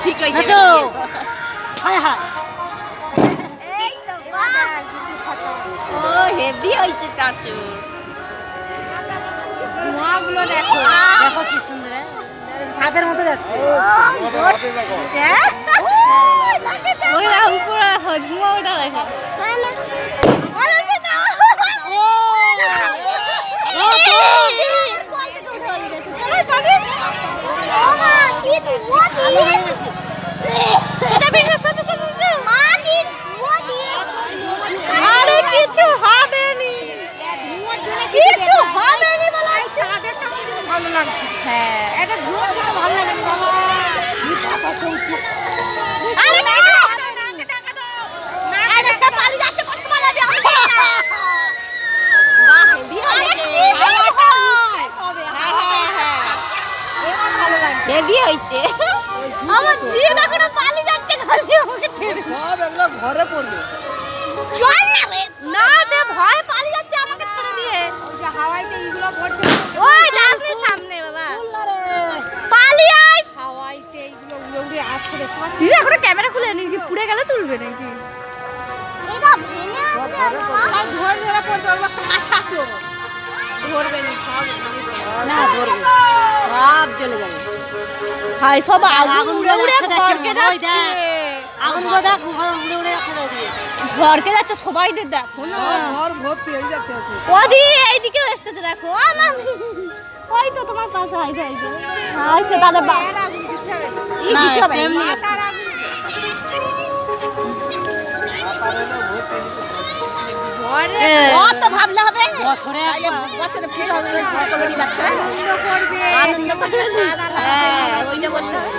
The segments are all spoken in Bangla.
ঠিক হয়ে নাচো। যাবে। হায় হায়। এই তো বাহ। ও হেভি হইছে চাচু। ধোঁয়াগুলো দেখো। দেখো কি সুন্দর সাপের মতো যাচ্ছে। ওইটা উপরে ধোঁয়া ওটা দেখো। আরে কিছু হবে নি, কিছু হবে নি বলা হচ্ছে। ভালো লাগছে। হ্যাঁ এটা ধোঁয়া ছিল ভালো লাগে বাবা। আরে না আরে সব পালিয়ে যাচ্ছে কত ভালো লাগে। বাহ হেভি হয়েছে। এবার ভালো লাগছে। হেভি হয়েছে। আমার জিভ এখনো পালিয়ে যাচ্ছে খালি আমাকে ছেড়ে। সব এগুলো ঘরে পড়বে। চল না রে। না রে ভয় পালিয়ে যাচ্ছে আমাকে ছেড়ে দিয়ে। ওই যে হাওয়াইতে এইগুলো পড়ছে। ওই যাবি সামনে বাবা। পালিয়ে আয়। হাওয়াইতে এইগুলো উড়ে উড়ে আসছে দেখতে পাচ্ছিস? তুই এখন ক্যামেরা খুলে নি কি পুড়ে গেলে তুলবে নাকি? এটা ভেঙে আছে বাবা। ধরে ধরে পড়বে ওগুলো কাঁচা তো। ধরবে না সব না ধরবে। সব চলে যাবে। হাই সব আগুন উড়ে উড়ে যাচ্ছে দেখ ঘরকে কেমন। ওই যাচ্ছে। দেখ, আগুনগুলো দেখ উড়ে উড়ে যাচ্ছে ওদিকে। ঘরকে যাচ্ছে সবাই দেখো না। ঘর ভর্তি হয়ে যাচ্ছে। ওদি এইদিকেও এসেছে দেখো। আমার ওই তো তোমার পাশে আইছে আইছে। আইছে তাদের বা ই না, কিছু হবে না। এমনি। অত ভাবলে হবে? বছরে বছরে ফেল হবে কত বড়ি বাচ্চা আনন্দ করবে। আনন্দ করবে হ্যাঁ ওইটা বলতে হবে।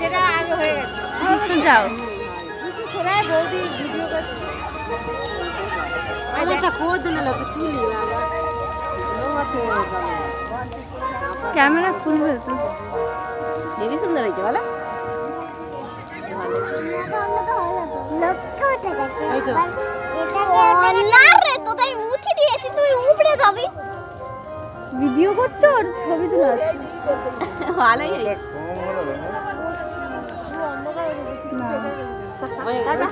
সেটা আগে হয়ে গেছে। যাও খোলায় বৌদি ভিডিও করছে। এটা খোঁজ দিলে লোক তুলি ক্যামেরা খুলবে তো। হেবি সুন্দর হয়েছে বলো। এই তো। ভিডিও করছো আর ছবি তুলে ভালোই হয়েছে।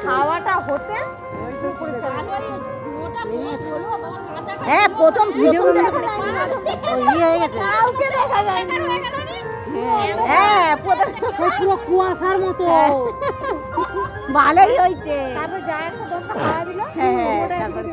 হাওয়াটা হতে হ্যাঁ প্রথম ভিডিও হয়ে গেছে। কাউকে দেখা যায় না। হ্যাঁ পুরো কুয়াশার মতো। ভালোই হয়েছে। তারপর যায় খাওয়া দিল। হ্যাঁ তারপর